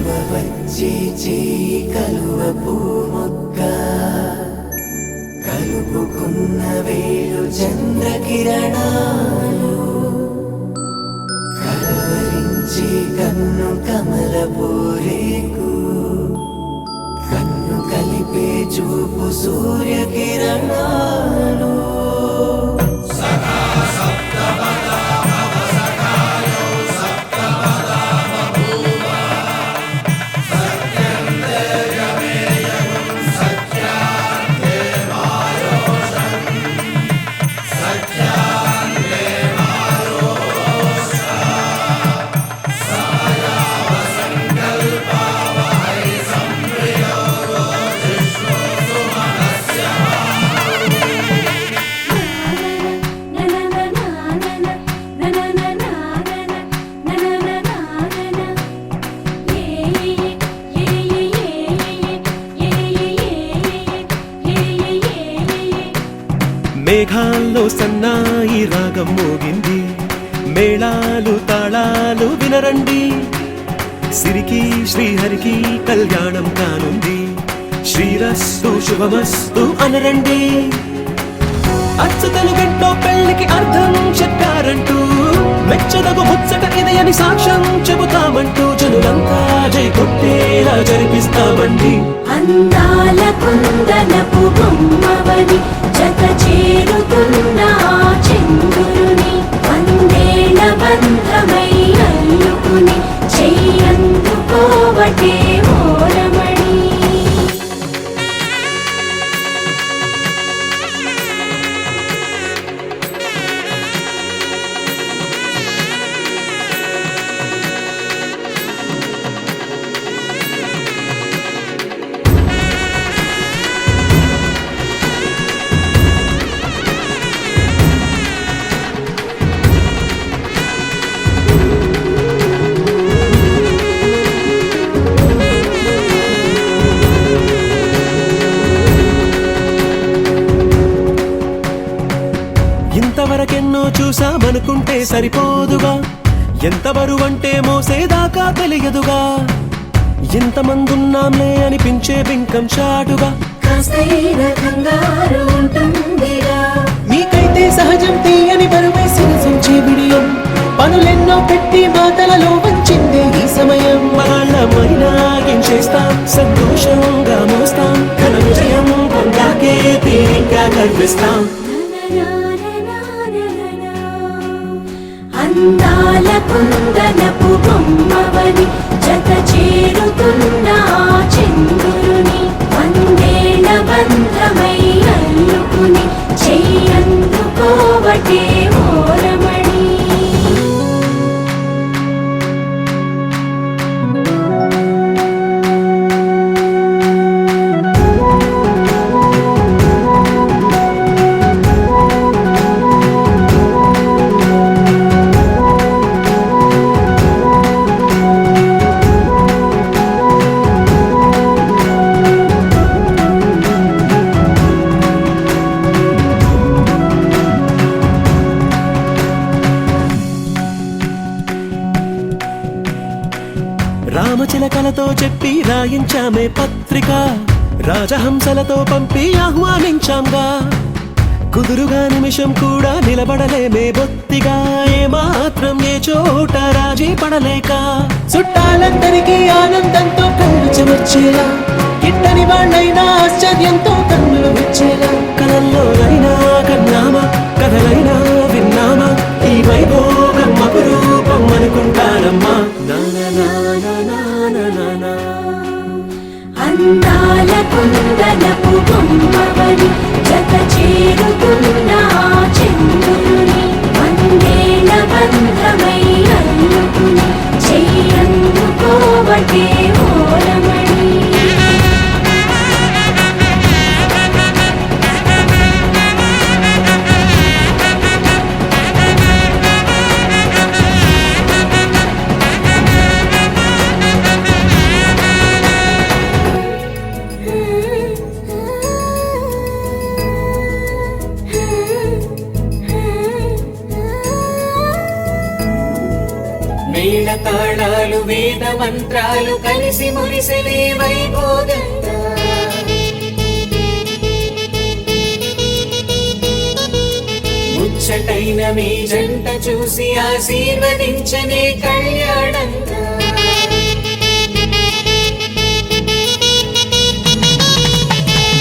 వచ్చి చేయి కలువ పూమొక్క కలుపుకున్న వేలు చంద్రకిరణాలు కలవరించి కన్ను కమల పూరేకు కన్ను కలిపే చూపు సూర్యకిరణాలు మేఘాల్లో సన్నాయి రాగం మోగింది మేళాలు తాళాలు వినరండి సిరికి శ్రీహరికి కళ్యాణం కానుంది శ్రీరస్తు శుభమస్తు అనరండి అచ్చతలు గంటో పెళ్లికి అర్థం చెప్పారంటూ మెచ్చదగు ముచ్చట ఇది అని సాక్ష్యం చెబుతామంటూ జనులంతా జై కొట్టేలా జరిపిస్తామండి అందాల కుందనపు బొమ్మవని జత చేరుతున్న చంద్రుని వందేల బంధమై అల్లుకుని చెయ్యందుకోవటే ఓరమణి ఇంతవరకెన్నో చూసామనుకుంటే సరిపోదుగా ఎంత బరువంటే మోసేదాకా తెలియదుగా ఇంతమందున్నాంలే అనిపించే బింకం చాటుగా కాస్తైన కంగారు ఉంటుందిగా మీకైతే సహజం తీయని బరువై సిరసించే బిడియం పనులెన్నో పెట్టి మాటలలో వంచిందే ఈ సమయం వాళ్ళమైనా ఏం చేస్తాం సంతోషంగా మోస్తాం ఘన విజయం పొందాకే తీరిగ్గా కనిపిస్తాం అందాల కుందనపు బొమ్మవని జత చేరుతున్న చంద్రుని వందేల బంధమై అల్లుకుని చెయ్యందుకోవటే ఓరమణి రామచిలకలతో చెప్పి రాయించామే పత్రిక రాజహంసలతో పంపి ఆహ్వానించాంగా కుదురుగా నిమిషం కూడా నిలబడలేమే బొత్తిగా ఏమాత్రం ఏ చోట రాజీ పడలేక చుట్టాలందరికీ ఆనందంతో కళ్ళు చెమర్చేలా గిట్టని వాళ్ళైనా ఆశ్చర్యంతో కన్నులు వచ్చేలా కలల్లోనైనా కన్నామా కథలైనా విన్నామా ఈ వైభోగం అపురూపం అనుకుంటానమ్మా అందాల కుందనపు బొమ్మవని జత చేరుతున్న చంద్రుని వందేల బంధమై అల్లుకుని చెయ్యందుకోవటే ఓరమణి మేళ తాళాలు వేద మంత్రాలు కలిసి మురిసెనే వైభోగంగా ముచ్చటైన మీ జంట చూసి ఆశీర్వదించనే కళ్యాణంగా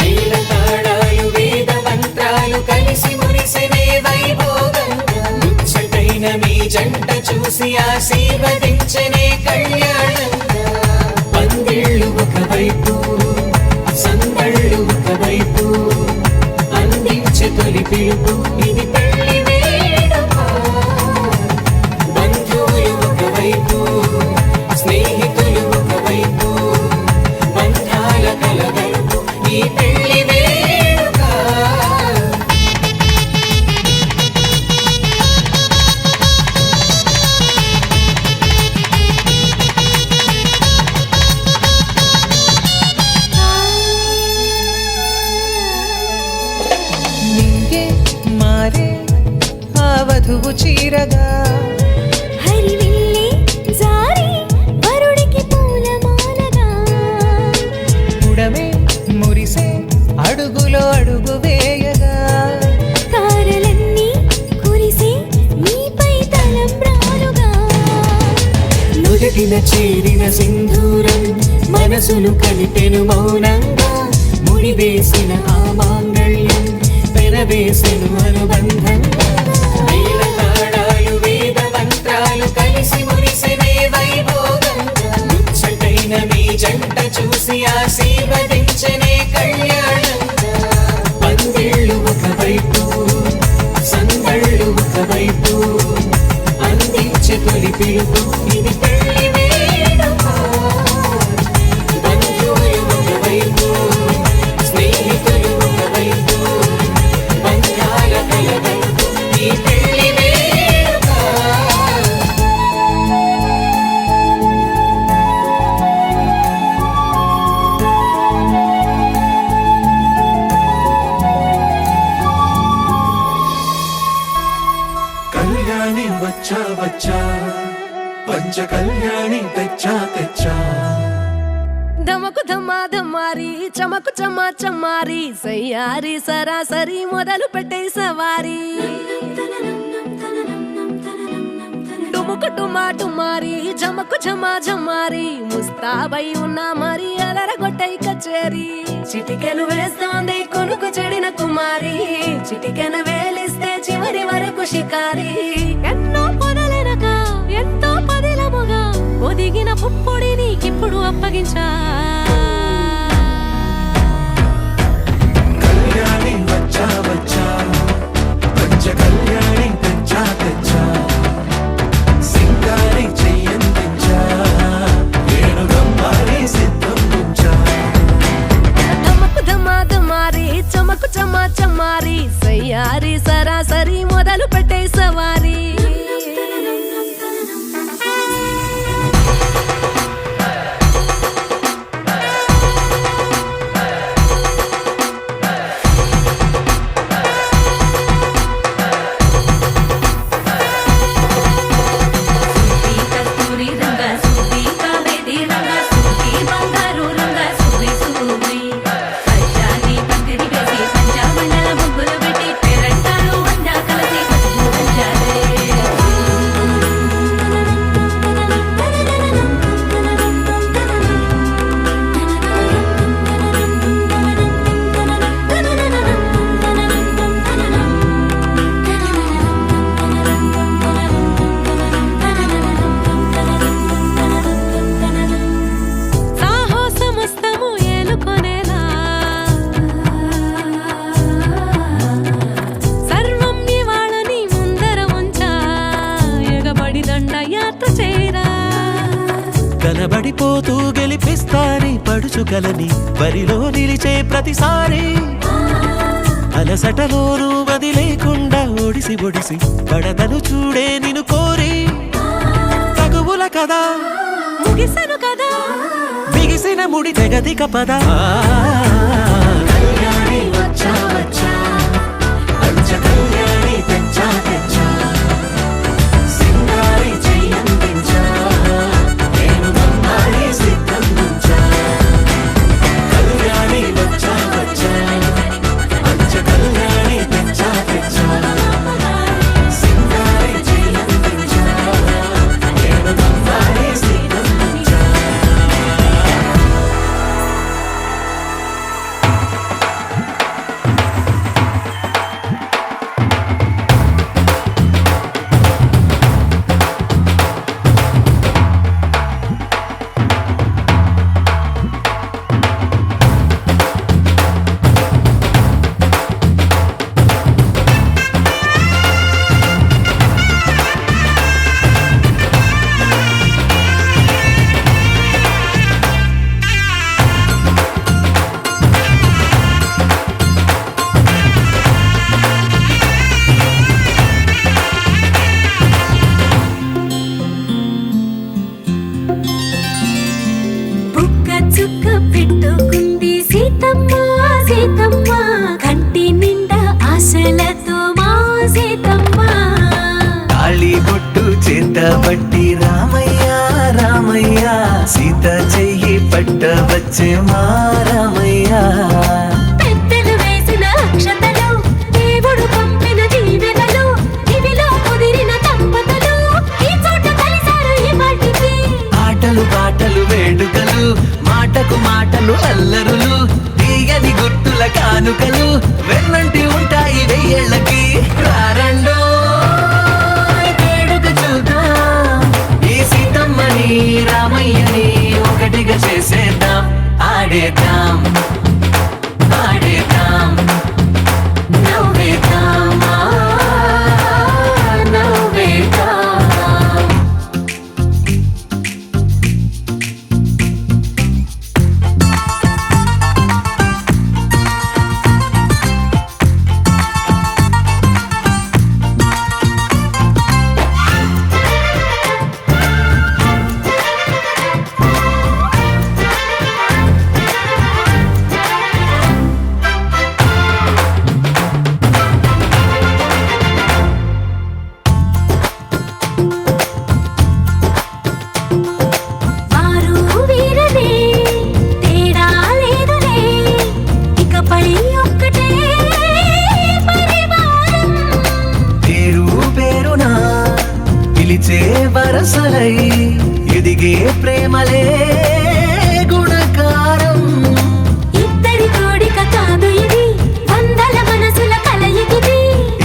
వేద తాళాలు వేద మంత్రాలు కలిసి మురిసెనే వైభోగంగా ముచ్చటైన మీ జంట చూసి ఆశీర్వదించనే కళ్యాణంగా పందిళ్ళు ఒకవైపు సందళ్ళు ఒకవైపు అందించే తొలి పిలుపు ఇది పెళ్లి వేడుక బంధువులు ఒకవైపు స్నేహితులు ఒకవైపు బంధాల కలగలుపు ఈ పెళ్లి వేడుక నింగే మారే ఆ వధువు చీరగా హరివిల్లి జారి వరుడికి పూలమాలగా ఉడమే మురిసే అడుగులో అడుగు వేయగా తారలన్నీ కురిసి నీపై తలంబ్రాలుగా నుదిటిన చేరిన సింధూరం మనసును కలిపెను మౌనంగా ముడివేసిన ఆ మాంగళ్యం పెనవేసెను అనుబంధంగా వేద తాళాలు వేద మంత్రాలు కలిసి మురిసెనే వైభోగంగా ముచ్చటైన మీ జంట చూసి ఆశీర్వదించనే కళ్యాణంగా పందిళ్ళు ఒకవైపు సందళ్ళు ఒకవైపు అందించే తొలి పిలుపు ఇది పెళ్లి వేడుక బంధువులు ఒకవైపు స్నేహితులు ఒకవైపు బంధాల కలగలుపు ఈ పెళ్లి వేడుక కళ్యాణి వచ్చా వచ్చా పంచ కళ్యాణి తెచ్చా తెచ్చా ధమకు ధమ్మా ధమ్మారి చమకు చమ్మా చమ్మారి సయ్యారి సరాసరి మొదలు పెట్టే సవారి డుముకు డుమా డుమారి జమకు జమా జమ్మారి ముస్తాబై ఉన్నా మరి అలరగొట్టై కచేరి చిటికెను వేస్తోంది కొనుకు చెడిన కుమారి చిటికెను వేలిస్తే చివరి వరకు షికారి ఎన్నో పొదలెనక ఎంతో పదిలముగా ఒదిగిన పుప్పొడి నీకిప్పుడు అప్పగించా కళ్యాణి వచ్చా వచ్చా పంచ కళ్యాణి తెచ్చా తెచ్చా సింగారి చెయ్యందించా ఏడుగమ్మారి సిద్ధం ఉంచా ధమకు ధమ్మా ధమ్మారి చమకు చమ్మా చమ్మారి సయ్యారి సరాసరి మొదలు పెట్టే సవారి కస్తూరి రంగ సుబ్బి కావేరి రంగ సుబ్బి బంగారు రంగ సుబ్బి సుబ్బి పంచాని పందిరి వేసి పంచామండల ముగ్గులు పెట్టి పేరంటాలు వండా కలిసి పసుపు పంచాలే సాహసమస్తము ఏలుకొనేలా సర్వం ఇవాళని ముందర ఉంచా ఎగబడి దండ యాత్ర చేరా కనబడిపోతూ గెలిపిస్తాని పడుచుగలని బరిలో నిలిచే ప్రతిసారి అలసటలోనూ వదిలేకుండా ఒడిసి ఒడిసి పడదను చూడే నిన్ను కోరి తగువుల కదా ముగిసను కదా బిగిసిన ముడి తెగదిక పద కళ్యాణి వచ్చా వచ్చా పంచ కళ్యాణి తెచ్చా తెచ్చా సింగారి చెయ్యందించా నేను చుక్క పెట్టుకుంది సీతమ్మ సీతమ్మ కంటి నిండా ఆశలతో మా సీతమ్మ తాళి బొట్టు చేత బట్టి రామయ్య రామయ్య సీత చెయ్యి పట్ట వచ్చే మా రామయ్య పెద్దలు వేసిన అక్షతలు దేవుడు పంపిన దీవెనలు ఇవిలో కుదిరిన దంపతులు ఈ చోట కలిసారు ఈ వాటికి ఆటలు పాటలు వేడుకలు మాటకు మాటలు అల్లరులు తీయని గుర్తుల కానుకలు వెన్నంటి ఉంటాయి వెయ్యేళ్ళకి రారండో వేడుక చూద్దాం ఈ సీతమ్మని రామయ్యని ఒకటిగా చేసేద్దాం ఆడేద్దాం ఆడేద్దాం నవ్వేద్దాం నవ్వేద్దాం వారు వీరనే తేడా లేదులే ఇకపై ఒక్కటే పరివారం పేరు పేరునా పిలిచే వరసలై ఎదిగే ప్రేమలే గుణకారం ఇద్దరి కోడిక కాదు ఇది వందల మనసుల కలయికిది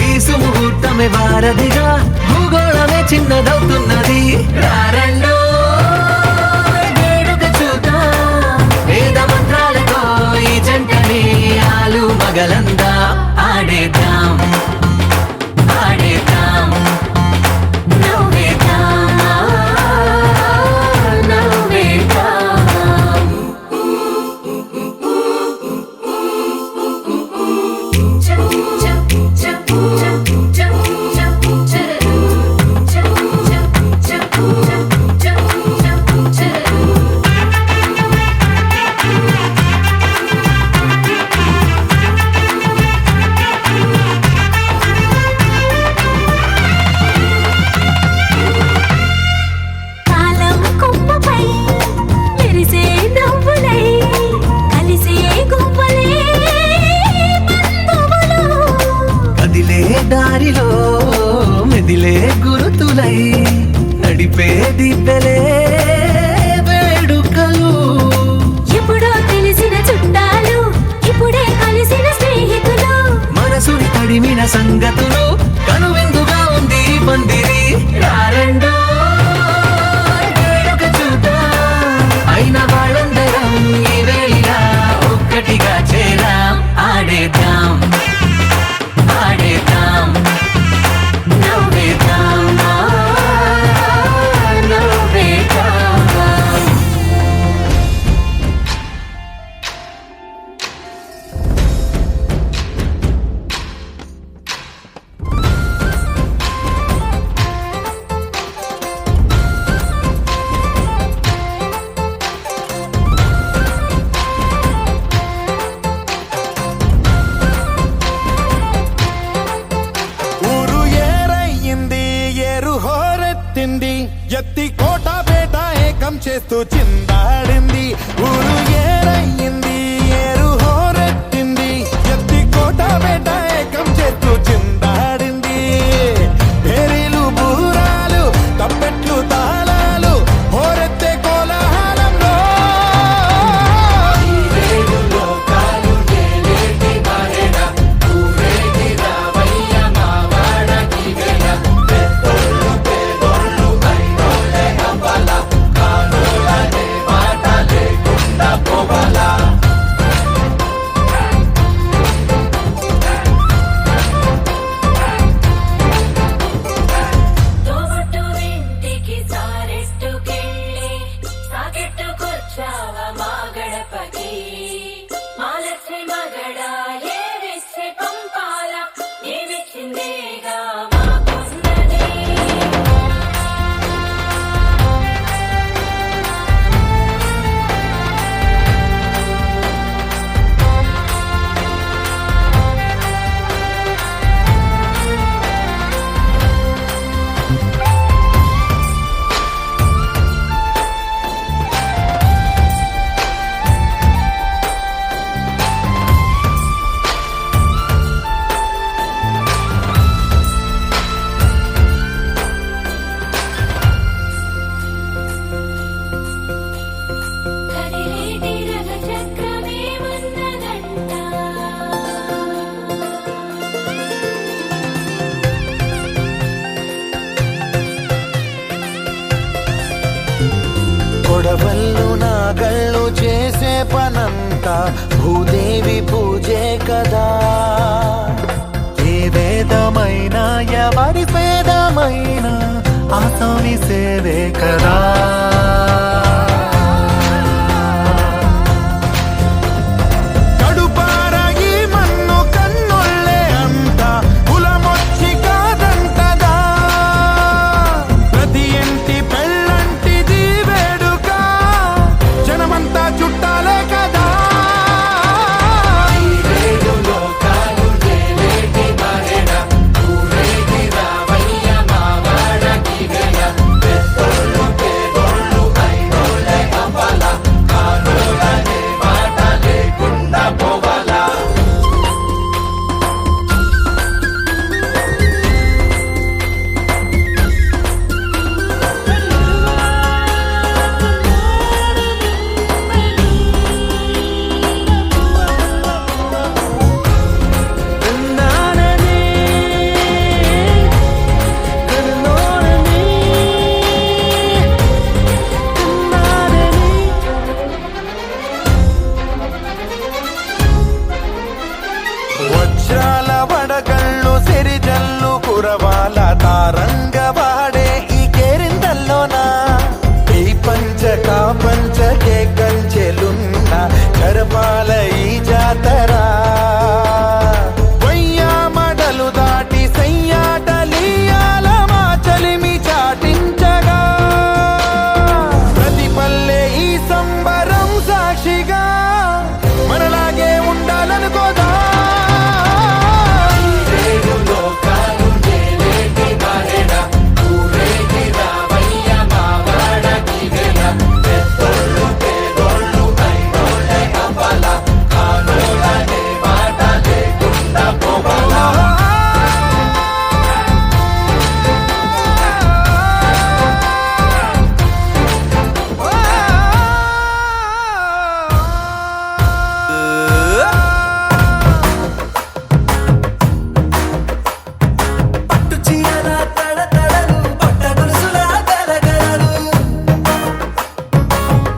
ఈ సుముహూర్తమే వారధిగా భూగోళమే చిన్నదవుతున్నది రారండో వేడుక చూద్దాం వేద మంత్రాలతో ఈ జంటని ఆలు మగలందా ఆడేద్దాం ఆడేద్దాం నవ్వేద్దాం నవ్వేద్దాం కాలం కొమ్మపై మెరిసే నవ్వులై కలిసే గువ్వలే బంధువులు కదిలే దారిలో మెదిలే గురుతులై నడిపే దిబ్బెలే వేడుకలు ఎప్పుడో తెలిసిన చుట్టాలు ఇప్పుడే కలిసిన స్నేహితులు మనసుని తడిమిన సంగతులు కనువిందుగా ఉంది ఈ పందిరి రారండో వేడుక చూద్దాం అయిన వాళ్ళందరం ఈ వేళ ఒక్కటిగా చేరాం ఆడేద్దాం ఆడేద్దాం నవ్వేద్దాం నవ్వేద్దాం ఊరు ఏరయ్యింది ఏరు హోరెత్తింది ఎత్తి కోట బేట ఏకం చేస్తూ చిందాడింది ఊరు ఏరయ్యింది ఏరు హోరెత్తింది ఎత్తి కోట బేట ఏకం చేస్తూ చిందాడింది పేరీలు బూరాలు తప్పెట్లు తాళాలు హోరెత్తే కోలాహలంలో తోబట్టు ఇంటికి సారెట్టుకెళ్ళి సాకెట్టుకొచ్చావ మా గడపకి మా లక్ష్మి మగడ ఏమిచ్చి పంపాల ఏమిచ్చిందేగా మాకున్నది మగళ్ళు చేసే పనంతా భూదేవి పూజే కదా. ఏ వేదమైనా ఎవరి పేదమైనా ఆసామి సేవే కదా. కడుపార ఈ మన్ను కన్నుళ్ళే అంతా కులమొచ్చి కాదంటదా. ప్రతి ఇంటి పెళ్ళంటిది వేడుక, జనమంతా చుట్టాలే కదా. వజ్రాల వడగళ్ళు సిరిజల్లు కురవాల తారంగ వాడే ఈ కేరింతల్లోనా. ఈ పంచకా పంచకే కంచెలున్న జరపాల ఈ జాతర. వయ్యామడలు దాటి సయ్యాటలీయాల మా చలిమి చాటించగా. ప్రతి పల్లె ఈ సంబరం సాక్షిగా మనలాగే ఉండాలనుకోదా.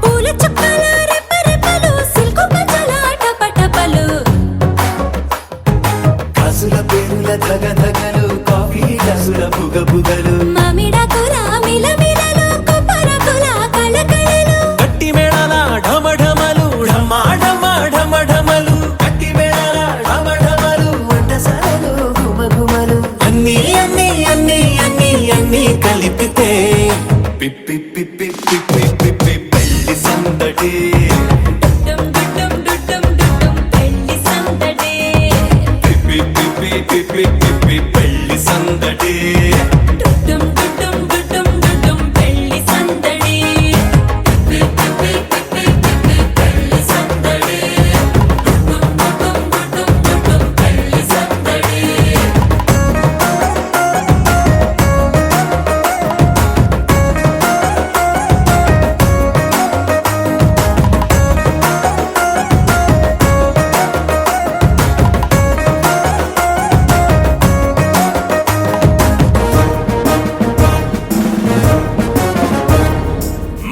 పూల చుక్కల రెప్పరెప్పలు సిల్కు పంచల టపటపలు కాసుల పేరుల ధగధగలు, కాఫీ గ్లాసుల బుగబుగలు, మామిడాకుల మిలమిలలు కొబ్బరకుల కళకళలు గట్టి మేళాల ఢమఢమలు, ఢమాఢమఢమఢమలు, గట్టి మేళాల ఢమఢమలు, వంటసాలలు గుమగుమలు, అన్నీ అన్నీ అన్నీ అన్నీ అన్నీ కలిపితే పిప్పి పిప్పి పిప్పి పిప్పి పెళ్లి సందడి. డుడ్డం డుడ్డం డుడ్డం డుడ్డం పెళ్లి సందడి పిప్పి పిప్పి పిప్పి పిప్పి పెళ్లి సందడి. డుడ్డం డుడ్డం డుడ్డం డుడ్డం పెళ్లి సందడి పిప్పి పిప్పి పిప్పి పిప్పి పెళ్లి సందడి డుడ్డం డుడ్డం డుడ్డం డుడ్డం పెళ్లి సందడి.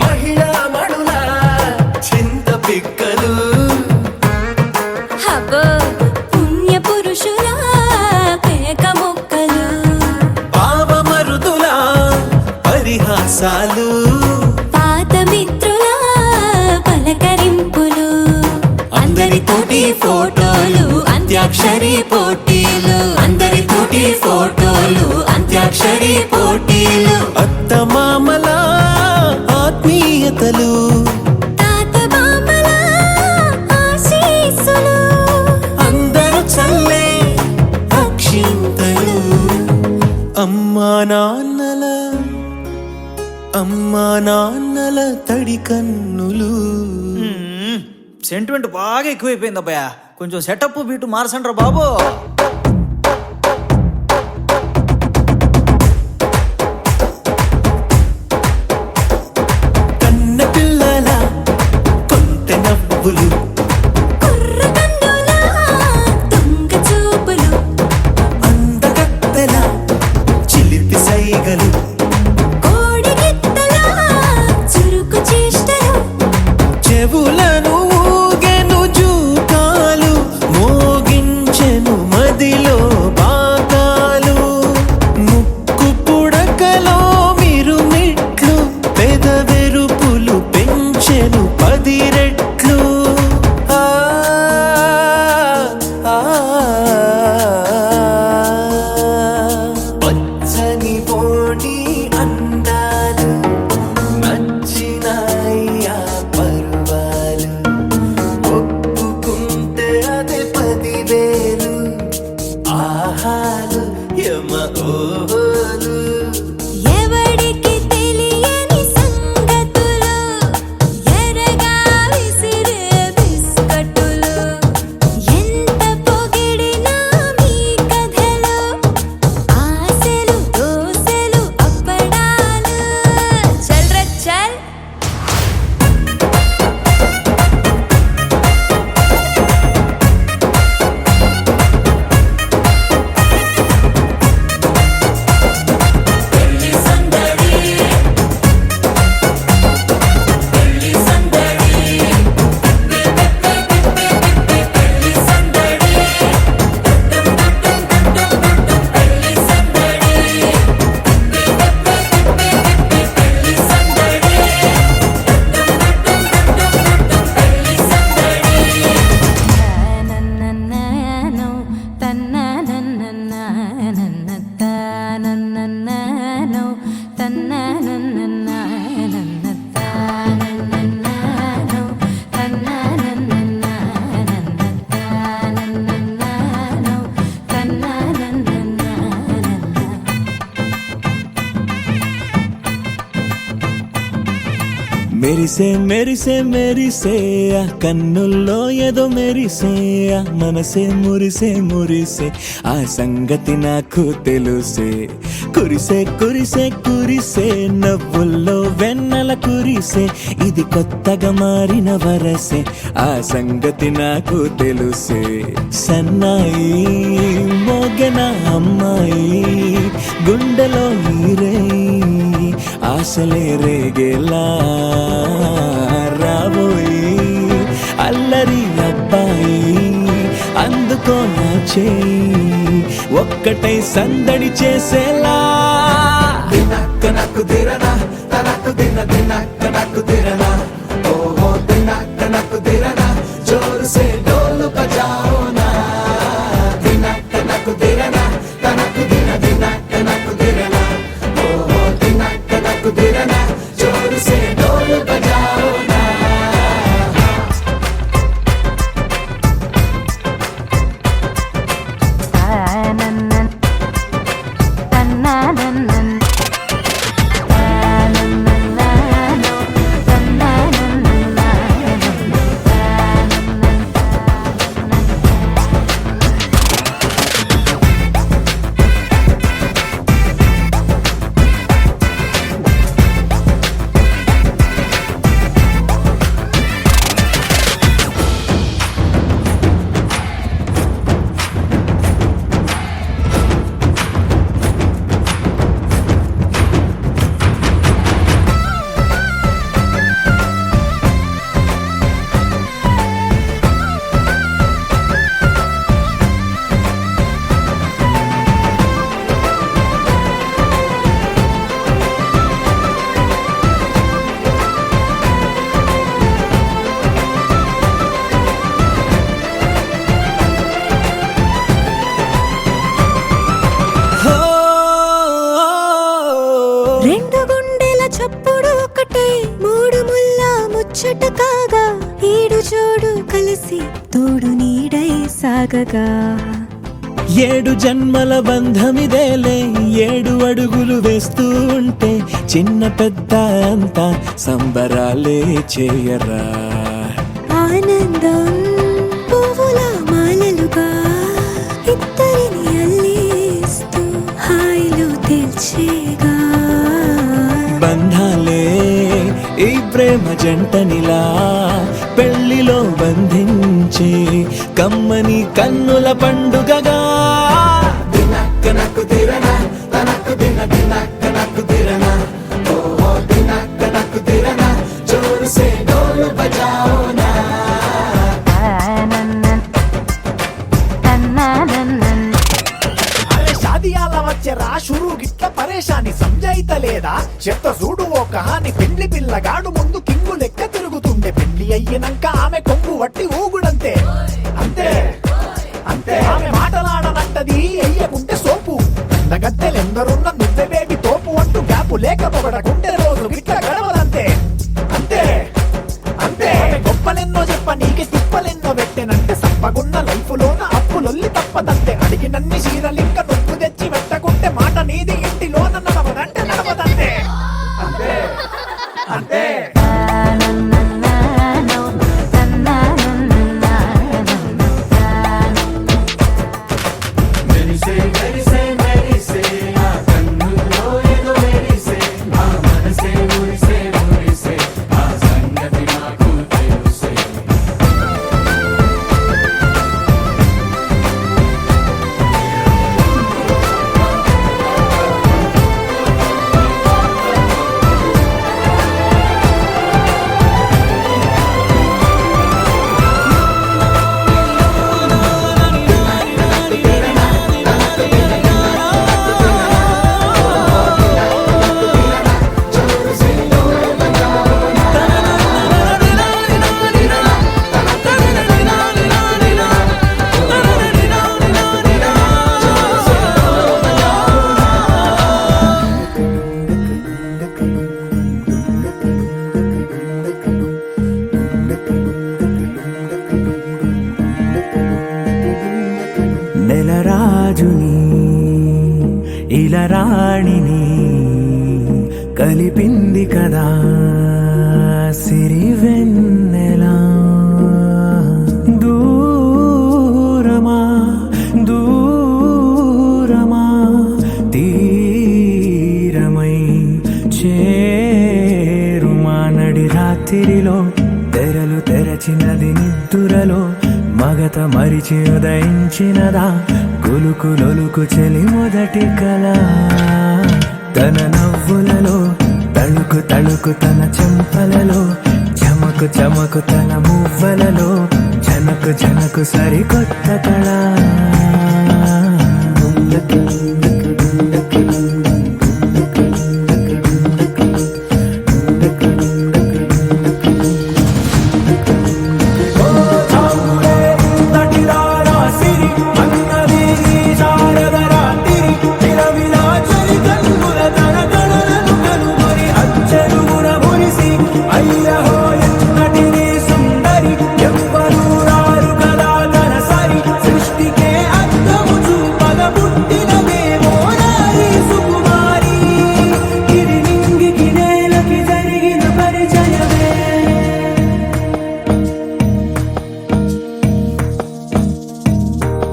మహిళా మణుల చింత పిక్కలు, హబో పుణ్య పురుషుల పేక మొక్కలు పావమరుదుల పరిహాసాలు, పాత మిత్రుల పలకరింపులు అందరితోటి ఫోటోలు అంత్యాక్షరి పోటీలు అందరితోటి ఫోటోలు అంత్యాక్షరి పోటీలు అత్తమామల ఆత్మీయతలు, తాత బామ్మల ఆశీస్సులు అందరూ చల్లే అక్షింతలు. అమ్మా నాన్నల తడి కన్నులు. సెంటిమెంట్ బాగా ఎక్కువైపోయింది అబ్బాయా. కొంచెం సెటప్ బీటు మార్చండ్రా బాబు. కన్న పిల్లల కొంటె నవ్వులు, కుర్ర కన్నుల దొంగ చూపులు అందగత్తెల చిలిపి సైగలు, కోడి గిత్తల చురుకు చేష్టలు చెవులను ఊగెను జూకాలు మోగించెను మదిలో బాకాలు ముక్కు పుడకలో మిరుమిట్లు పెదవెరుపులు పెంచెను 10 రెట్లు ఆ ఆ పచ్చని పోనీ అందాలు నచ్చినాయ్యా పర్వాలు ఒప్పుకుంటే అదే 10,000 ఆహాలు యమ ఓహోలు ఎవడికి తెలియని సంగతులు ఎరగా విసిరే బిస్కట్టులు ఎంత పొగిడినా మీ కథలు ఆశలు దోసెలు అప్పడాలు చల్ రే చల్ నన్నన్ననో తన్ననన్ననన్ననన్ననో తన్ననన్ననన్ననన్ననో తన్ననన్ననన్ననన్ననో తన్ననన్ననన్ననన్ననో మెరిసే మెరిసే మెరిసే ఆ కన్నుల్లో ఏదో మెరిసే ఆ మనసే మురిసే మురిసే ఆ సంగతి నాకు తెలుసే కురిసే కురిసే కురిసే నవ్వుల్లో వెన్నెల కురిసే ఇది కొత్తగా మారిన వరసే ఆ సంగతి నాకు తెలుసే సన్నాయి మోగెన అమ్మాయి గుండెలో నీరే ఆశలే రేగేలా రాబోయి అల్లరి అబ్బాయి అందుకో నా చేయి ఒక్కటై సందడి చేసేలా దినక్క నాకు దిరనా తనకు దిన దినక్క నాకు దిరనా ఓహో దినక్క నాకు దిరనా జోరు సే డోలు బజాओ నా దినక్క నాకు దిరనా తనకు దిన దినక్క నాకు దిరనా ఓహో దినక్క నాకు దిరనా జోరు సే డోలు బజాओ నా రెండు గుండెల చప్పుడు ఒకటే మూడు ముల్ల ముచ్చట కాగా ఈడు జోడు కలిసి తోడు నీడై సాగగా 7 జన్మల బంధమిదేలే 7 అడుగులు వేస్తూ ఉంటే చిన్న పెద్ద అంతా సంబరాలే చేయరా ఆనందం పువ్వుల మాలలుగా ఇద్దరిని అల్లేస్తూ హాయిలో తేల్చేగా బంధాలే ఈ ప్రేమ జంటనిలా పెళ్లిలో బంధించే కమ్మని కన్నుల పండుగగా దినక్క నాకు దిరనా తనకు దిన దినక్క నాకు దిరనా ఓహో దినక్క నాకు దిరనా జోరు సే డోలు బజాओ పిల్లగాడు ముందు కింగు లెక్క తిరుగుతుండే పెళ్లి అయ్యినాక ఆమె కొంగు వట్టి ఊగుడంతే అంతే అంతే ఆమె మాటలాడనంటది అయ్యకుంటే సోపు గద్దెలెందరున్న నువ్వే బేబీ తోపు అంటూ గ్యాపు లేక పొగడకుంటే రోజు గిట్ల గడవదంతే అంతే అంతే ఆమె గొప్పలెన్నో చెప్ప నీకే తిప్పలెన్నో పెట్టెనంటే సప్పగున్న లైఫ్ లోన అప్పులొల్లి తప్పదంతే అడిగినన్ని చీరలింక నువ్వు తెచ్చి పెట్టకుంటే మాట నీది ఇంటిలోన నడవదంటే నడవదంతే అంతే అంతే నెలరాజుని ఇలరాణిని కలిపింది కదా సిరివెన్నెలా దూరమా దూరమా తీరమై చేరుమా నడి రాత్రిలో తెరలు తెరచినది నిద్దురలో మగత మరిచి ఉదయించినదా కులుకులొలుకు చెలి మొదటి కళ తన నవ్వులలో తళుకు తళుకు తన చెంపలలో చమకు చమకు తన మువ్వలలో జనకు జనకు సరికొత్త కళ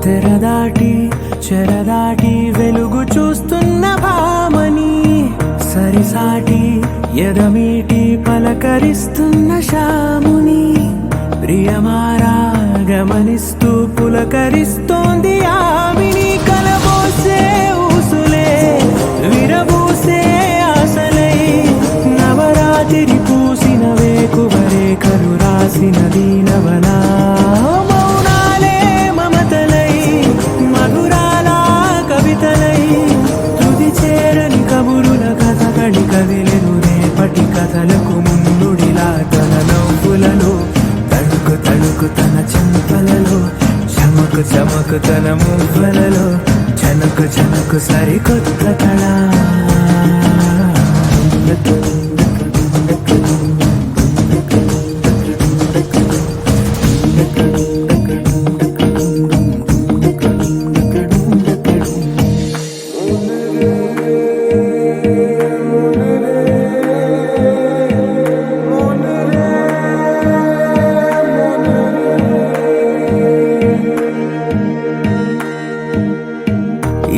తెరదాటి చెరదాటి వెలుగు చూస్తున్న భామని సరిసాటి ఎదమీటి పలకరిస్తున్న శాముని ప్రియమారా గమనిస్తూ పులకరిస్తోంది ఆవిని కలబోసే ఊసులే విరబూసే ఆశలై నవరాత్రి పూసిన వేకువరే కలు రాసిన దీనవనా కదిలెను రేపటి కథలకు ముందుడిలా తన నవ్వులలో తడుకు తడుకు తన చెంపలలో చమకు చమకు తన మువ్వలలో జనకు జనకు సరికొత్త కళ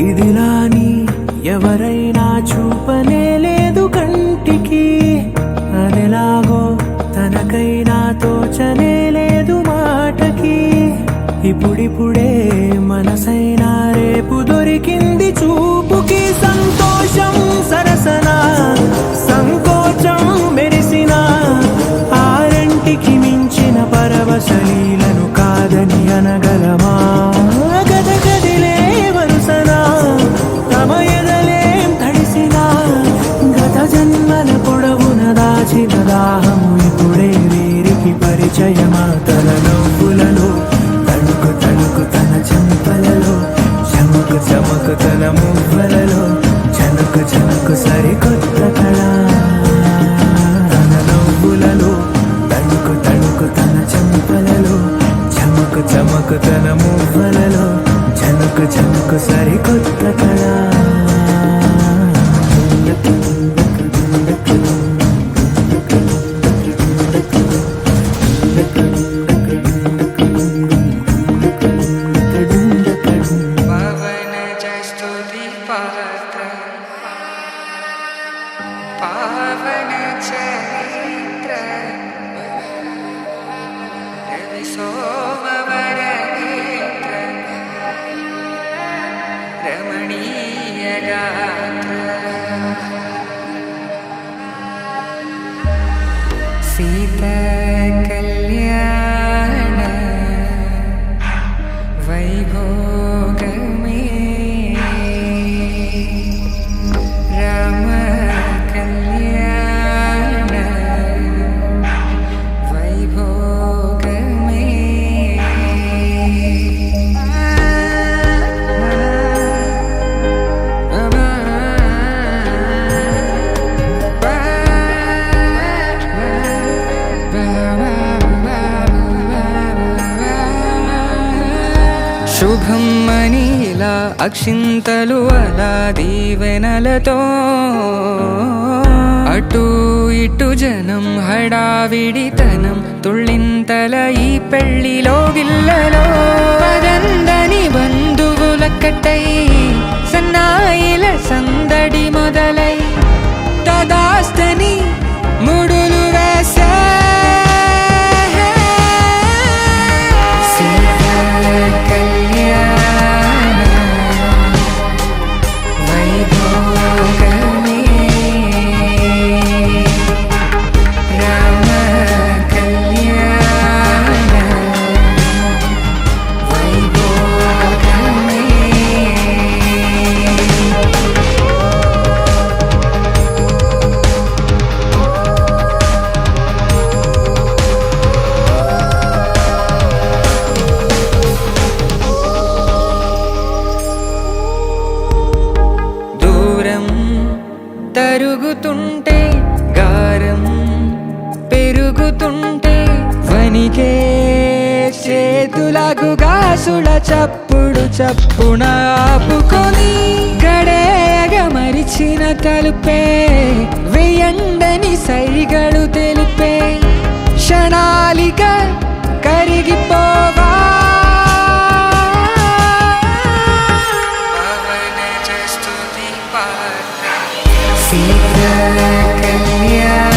ఇదిలాని ఎవరైనా చూపనే లేదు కంటికి అదెలాగో తనకైనా తోచనే లేదు మాటకి ఇప్పుడిప్పుడే మనసైనా రేపు దొరికింది చూపుకి సంతోషం సరసన సంకోచం మెరిసిన ఆరంటికి మించిన పరవశలీలను కాదని అనగలమా గద గదిలే వరుసనా తమ ఎదలేం తడిసినా గత జన్మల పొడవున దాచినదా లాస్యమా తన నవ్వులలో తణుకు తణుకు తన చెంపలలో చమకు చమకు తన మువ్వలలో చనుకు చనుకు సరికొత్త కళ తన నవ్వులలో తణుకు తణుకు తన చెంపలలో చమకు చమకు తన మువ్వలలో చనుకు చనుకు సరికొత్త కళ పవన జస్తుతి పాత్ర పావన చరిత్ర రవి సోమవర నేత్ర రమణీయ గాత్ర సీతా కళ్యాణ వైభోగమే రామ కళ్యాణ వైభోగమే శుభం మనీలా అక్షింతలు అలా దీవెనలతో అటు ఇటు జనం హడావిడితనం తుళ్ళింతల ఈ పెళ్లిలో గిల్లలో పదందని బంధువులక్కటై సన్నాయిల సందడి మొదలై తదాస్తని ముడులు వేసే తరుగుతుంటే గారం పెరుగుతుంటే వనికే చేతులకు గాసుల చప్పుడు చప్పున ఆపుకొని గడేగ మరిచిన తలుపే వెయ్యండని సైగడు తెలిపే క్షణాలిక కరిగిపోవా సీతా కళ్యాణ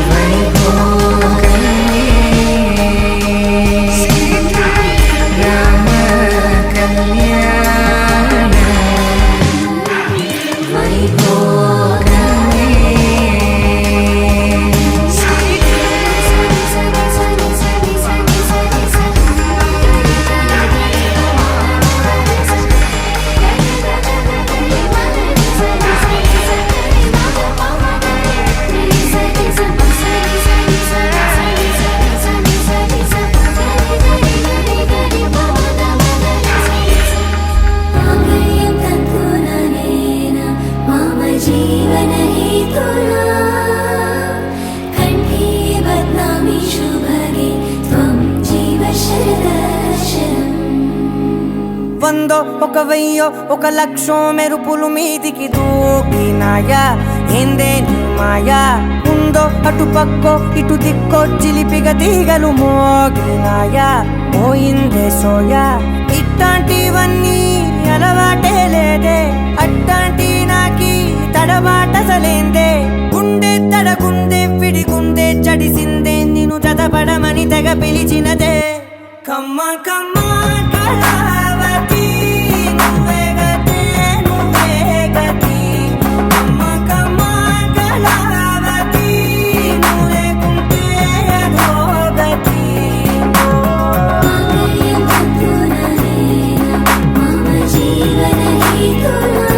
వైభోగమే రామ కళ్యాణ వైభోగమే जीवन हेतुना कंठे बदनामी शुभगे त्वं जीव शरदर्शनम् వందో ఒక వెయ్యో ఒక లక్షో మెరుపులు మీదికి దూకినాయా ఏందే నీ మాయా ఉందో అటు పక్కో ఇటు దిక్కో చిలిపిగ తీగలు మోగినాయా పోయిందే సోయా ఇట్లాంటివన్నీ అలవాటే లేదే అట్లాంటి నాకి తడబాటసలేందే గుండె తడగుందే విడిగుండే చడిసిందే నిన్ను చదపడమని తెగ పిలిచినదే కమ్మ కమ్మ కళావతి నువ్వే గతే నువ్వే గతి కమ్మ కమ్మ కళావతి నువ్వు లేకుంటే అధోగతి जीवन हेतुना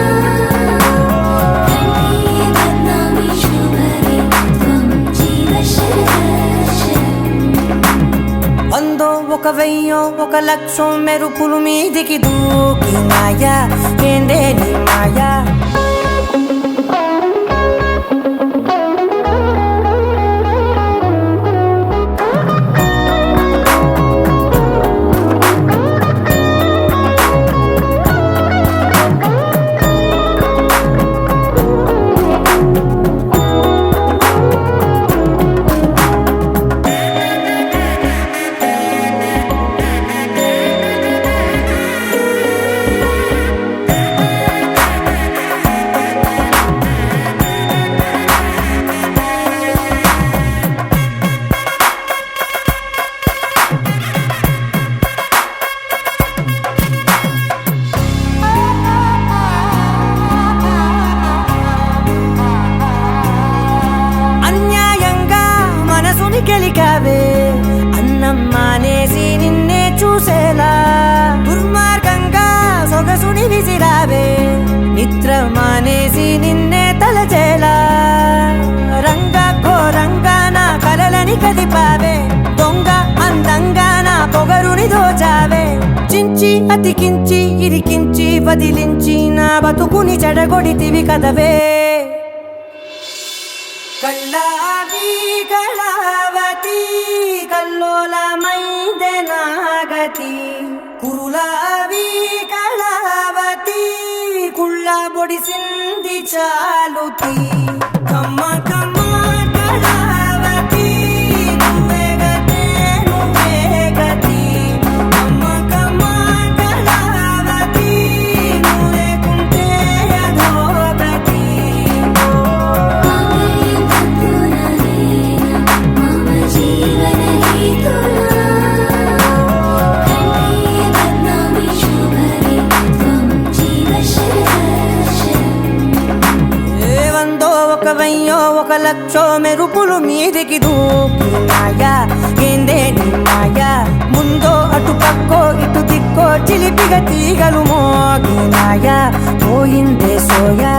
कंठे बदनामी शुभगे त्वं जीव शरदर्शनम् ఒక వెయ్యో ఒక లక్షం మెరుపులు మీదికి దూకినాయా ఏందే నీ మాయా అన్యాయంగా మనసుని గెలికావే అన్నం మానేసి నిన్నే చూసేలా దుర్మార్గంగా సొగసుని విసిరావే నిద్ర మానేసి నిన్నే తలచేలా రంగా ఘోరంగా నా కలలని కదిపావే దొంగ అందంగా నా పొగరుని దోచావే చించి అతికించి ఇరికించి వదిలించి నా బతుకుని చెడగొడితివి కదవే కళ్ళావి కళావతి కల్లోలమైందే నాగతి కురులావి కళావతి కుళ్ళ బొడిసింది చాలుతి కమ్మ కమ్మ కళావతి నువ్వే గతే నువ్వే గతి కమ్మ కమ్మ కళావతి నువ్వు లేకుంటే అధోగతి मम जीवन हेतुना कण्ठे बध्नामि शुभगे त्वं जीव शरदर्शनम् ఏ వందో ఒక వెయ్యో ఒక లక్షో మెరుపులు మీదికి దూకినాయా ఏందే నీ మాయా ముందో అటు పక్కో ఇటు దిక్కో చిలిపిగ తీగలు మోగినాయా పోయిందే సోయా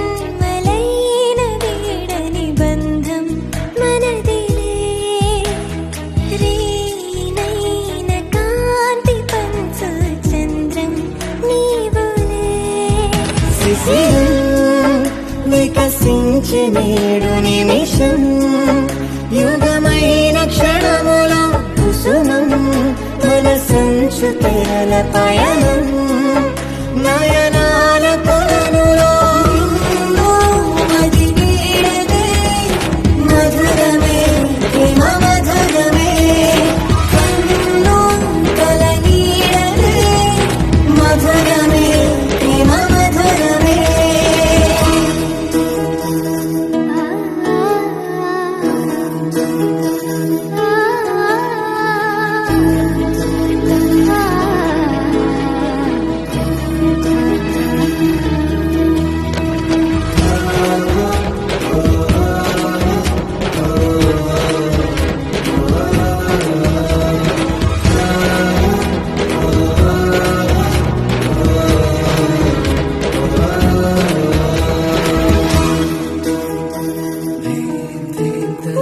జన్మలైన వీడని బంధం మనదిలే రేనైన కాంతి పంచు చంద్రం నీవులే వికసించి నేడు నిమిషం యుగమైన క్షణములో కుసుమం మనసంచు తెరల పయనం నయనాల కొలనులో మది వీడదే మధురమే ప్రేమ మధురమే కన్ను కల నీడలే మధురమే ప్రేమ మధురమే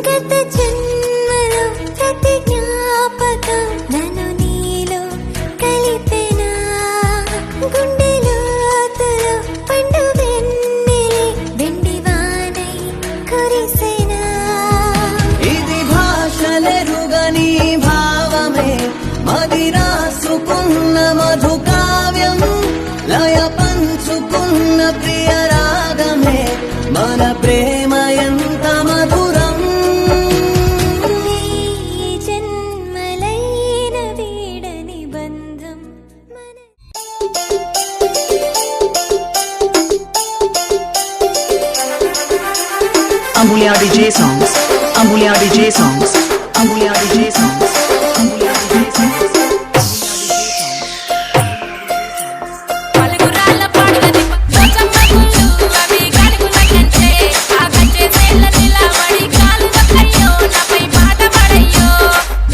గత జన్మలో ప్రతి జ్ఞాపకం నన్ను నీలో కలిపెనా గుండె లోతులో పండు వెన్నెలే వెండి వానై కురిసెనా ఇది భాషలెరుగని భావమే మది రాసుకున్న మధు కావ్యం లయ పంచుకున్న ప్రియ రాగమే మన ప్రేమ ఎంత మధురం జన్మలైన వీడని బంధం మన Ambulia DJ songs. Ambulia DJ songs. Ambulia DJ songs. పలుగురాళ్ళ పాడులది Pochamma గుళ్ళు అవి గడుగుల కంటే ఆ కంచె సేల నిలబడి కాలు వక్కయ్యో నాపై పాట పడయ్యో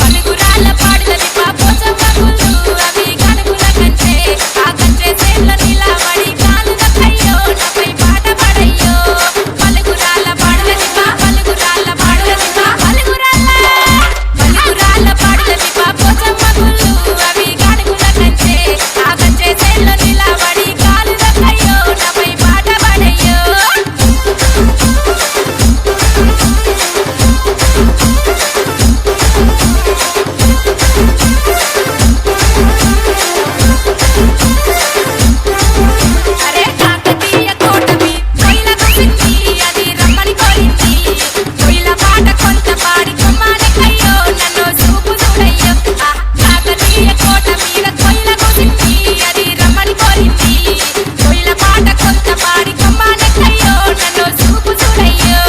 పలుగురాళ్ళ పాడులది పోచమ్మ గుళ్ళు అవి గడుగుల కంటే ఆ కంచె సేల నిలబడి కాలు వక్కయ్యో నాపై పాట పడయ్యో పలుగురాళ్ళ పాడులది పలుగురాళ్ళ పాడులది పలుగురాళ్ళ పాడులది పోచమ్మ గుళ్ళు అవి గడుగుల కంటే ఆ కంచె సేల నిలబడి కాలు వక్కయ్యో నాపై పాట పడయ్యో అరే కాకతీయ కోటమి కొయిలకు సింగి అది రమ్మని కోరింది కొయిల పాట కొంత పాడి కొమ్మాలకయ్యో నన్ను చూపు చూడయ్యో ఆ కాకతీయ కోట మీద కొయిలకు సింగి అది రమ్మని కోరింది కొయిల పాట కొంత పాడి కొమ్మాలకయ్యో నన్ను చూపు చూడయ్యో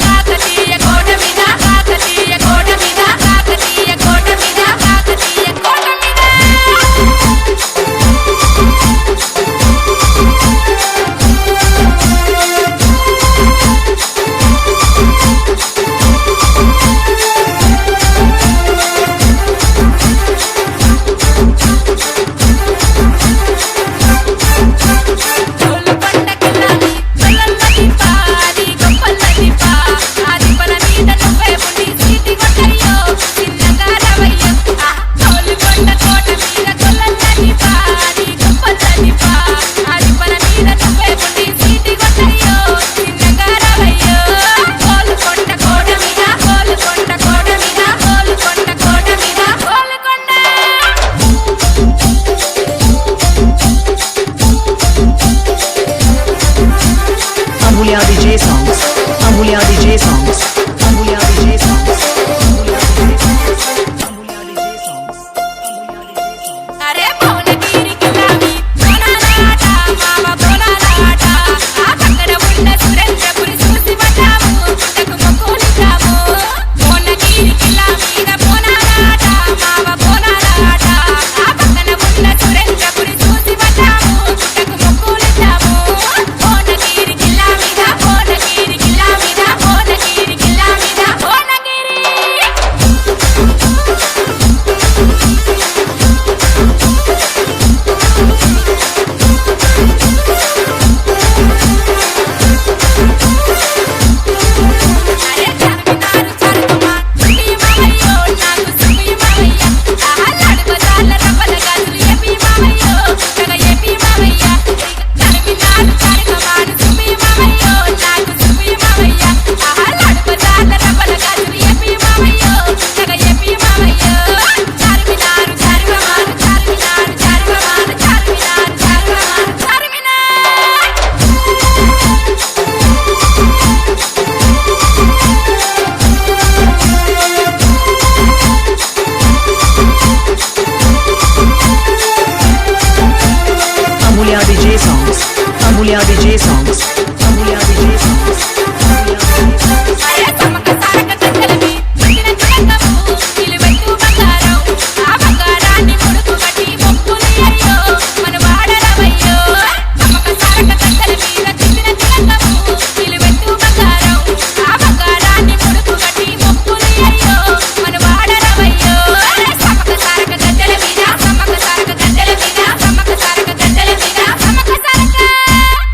కాకతీయ కోట మీద కాకతీయ కోట మీద కాకతీయ కోట మీద కాకతీయ కోట మీద తోలు పండకిల్లాలి తొలల్లది పాది గొప్పల్లది పా ఆది పల మీద నువ్వే ఉండి సీటి కొట్టయ్యో చిన్నగా రవయ్యో తోలు కొండ కోట మీద తొలల్లది పాది గొప్పల్లది పా ఆది పల మీద నువ్వే ఉండి సీటి కొట్టయ్యో చిన్నగా రవయ్యో తోలు కొండ కోట మీద తోలు కొండ కోట మీద తోలు కొండ కోట మీద తోలు కొండ Ambulia DJ songs. Ambulia DJ songs. Ambulia DJ songs. Ambulia DJ songs. Ambulia DJ songs. అరే భువనగిరికి రావి బోనాలాట మామ బోనాలాట ఆ పక్కన ఉన్న సురేంద్రపురి చూసి పడ్డాము పుట్టకు మొక్కులిద్దాము భువనగిరికి లావీన బోనాలాట మామ బోనాలాట ఆ పక్కన ఉన్న సురేంద్రపురి చూసి పడ్డాము పుట్టకు మొక్కులిద్దాము భువనగిరికి లావీన భువనగిరికి లావీన భువనగిరికి లావీన భువనగిరి అరే చార్మినారు చారుమా సుమి మావయ్యో నాకు సుమి మావయ్య ఆలాడు బజార్ల రవ్వల గాజులు ఏపీ మావయ్యో తెగ ఏపీ మావయ్య చార్మినారు చారుమా సుమి మావయ్యో నాకు సుమి మావయ్య ఆలాడు బజార్ల రవ్వల గాజులు ఏపీ మావయ్యో తెగ ఏపీ మావయ్యో చార్మినారు చారుమా చార్మినారు చారుమా చార్మినారు చారుమా Charminar Ambulia DJ songs. Ambulia DJ songs. Ambulia DJ songs. అరే సమక సారక గద్దలవి మదిన తిరంగము నిలువెత్తు బంగారం ఆ బంగారాన్ని ముడుపు కట్టి మొక్కులు అయ్యో మన వాడరవయ్యో సమక సారక గద్దల మీద తిరిగిన తిరంగము నిలువెత్తు బంగారం ఆ బంగారాన్ని ముడుపు కట్టి మొక్కులు అయ్యో మన వాడరవయ్యో సమక సారక గద్దల మీద సమక సారక గద్దల మీద సమక సారక గద్దల మీద సమక సారక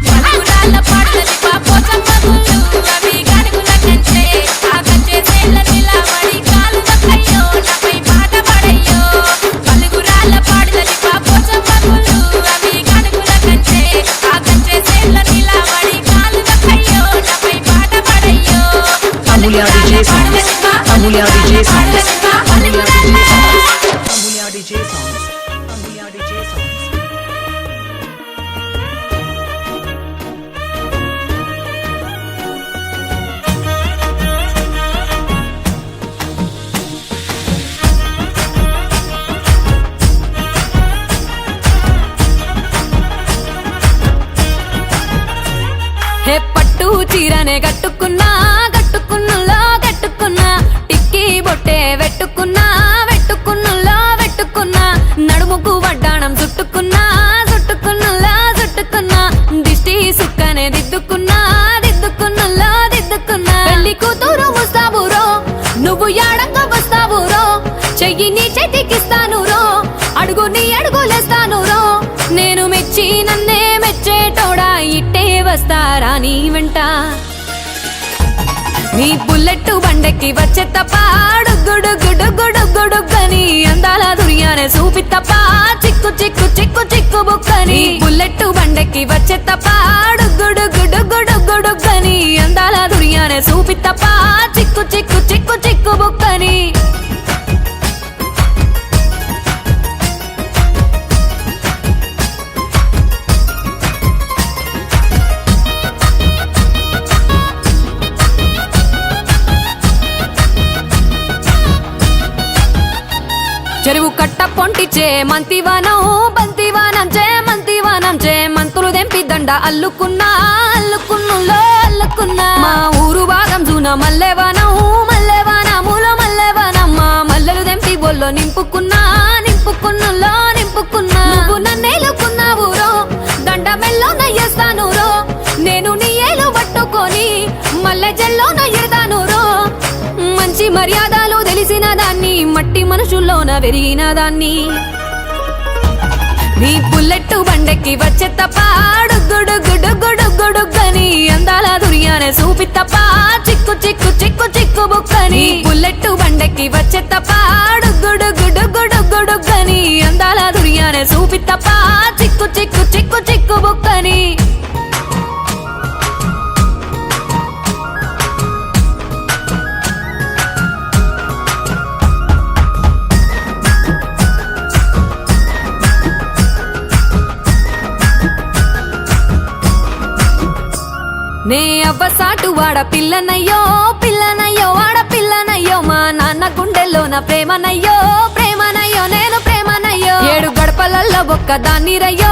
పలుగురాళ్ళ పాడులది పోచమ్మ గుళ్ళు అవి గడుగుల కంచె ఆ కంచె సేల నిలబడి కాలు వక్కయ్యో నాపై పాట పడయ్యో పలుగురాళ్ళ పాడులది పోచమ్మ గుళ్ళు అవి గడుగుల కంచె ఆ కంచె సేల నిలబడి కాలు వక్కయ్యో నాపై పాట పడయ్యో Ambulia DJ songs. Ambulia DJ songs. Ambulia DJ songs. Ambulia DJ songs. Ambulia DJ songs. హే పట్టు చీరనే కట్టుకున్నా కట్టుకున్నులో కట్టుకున్నా టిక్కీ బొట్టే నువ్వు యాడంగా వస్తావు రో చెయ్యి నీ చేతికిస్తాను రో అడుగు నీ అడుగులేస్తాను రో నేను మెచ్చి నన్నే మెచ్చేటోడా ఇట్టే వస్తారా నీ వెంట నీ బుల్లెట్ బండెక్కి వచ్చే తప్ప గుడుగుడుగుడుగుడుగుడుగని అందాల దుర్యానే చూపి తప్ప చిక్కు చిక్కు చిక్కు చిక్కు బుక్కని బుల్లెట్ బండెక్కి వచ్చే తప్ప గుడుగుడుగుడుగుడుగని అందాల దుర్యానే చూపి తప్ప చిక్కు చిక్కు చిక్కు చిక్కు బుక్కని చెరువు కట్ట పొంటిచే మంతివానం బంతివానం చే మంతులు దెంపి దండ అల్లుకున్నా అల్లుకున్నులో అల్లుకున్నా మా ఊరు భాగం జూన మల్లెవానములో మల్లెవానమ్మ మల్లెలు దెంపి బొల్లో నింపుకున్నా నింపుకున్నులో నింపుకున్నా నువ్వు నన్నేలుకున్నావు రో దండ మెల్లో నయ్యేస్తాను రో నేను నీ ఏలు పట్టుకొని మల్లె జల్లో నయ్యేదాను రో మంచి మర్యాదలు తెలిసిన దాన్ని మట్టి మనుషుల్లోన పెరిగిన దాన్ని నీ బుల్లెట్ బండెక్కి వచ్చే తప్ప గుడుగుడుగుడుగుడుగని అందాల దుర్యానే చూపి తప్ప చిక్కు చిక్కు చిక్కు చిక్కు బుక్కని బుల్లెట్ బండెక్కి వచ్చే తప్ప గుడుగుడుగుడుగుడుగని అందాల దుర్యానే చూపి తప్ప చిక్కు చిక్కు చిక్కు చిక్కు బుక్కని నే అవ్వసాటు వాడ పిల్లనయ్యో వాడ పిల్లనయ్యో మా నాన్న గుండెల్లో నా ప్రేమనయ్యో నేను ప్రేమనయ్యో 7 గడపలల్లో ఒక్క దాన్ని రయ్యో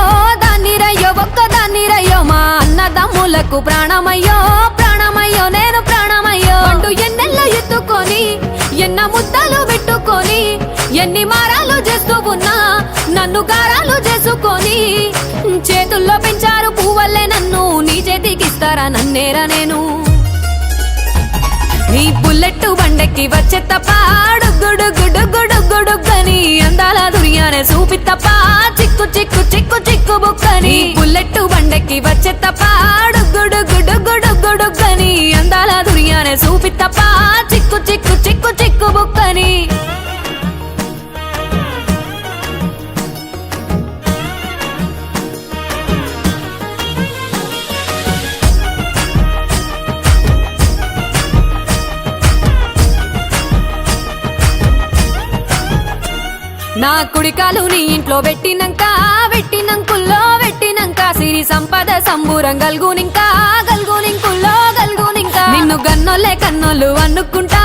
ఒక్క దాన్ని రయ్యో మా అన్నదమ్ములకు ప్రాణమయ్యో నేను ప్రాణమయ్యో అంటూ ఎన్నెల్లో ఎత్తుకొని ఎన్న ముద్దలు పెట్టుకొని ఎన్ని మారాలు చేస్తూ ఉన్నా నన్ను గారాలు చేసుకొని చేతుల్లో పెంచారు పువ్వల్లే నన్ను నీ చేతికిస్తారా నన్నేరా నేను నీ బుల్లెట్ బండెక్కి వచ్చే తప్ప గుడుగుడుగుడుగుడుగని అందాల దుర్యానే చూపి తప్ప చిక్కు చిక్కు చిక్కు చిక్కు బుక్కని బుల్లెట్ బండెక్కి వచ్చే తప్ప గుడుగుడుగుడుగుడుగని అందాల దుర్యానే చూపి తప్ప చిక్కు చిక్కు చిక్కు చిక్కు బుక్కని నా కుడికాలు నీ ఇంట్లో పెట్టినంక సిరి సంపద సంబూరం గల్గునింకా నిన్ను గన్నోలే కన్నోళ్ళు అనుకుంటా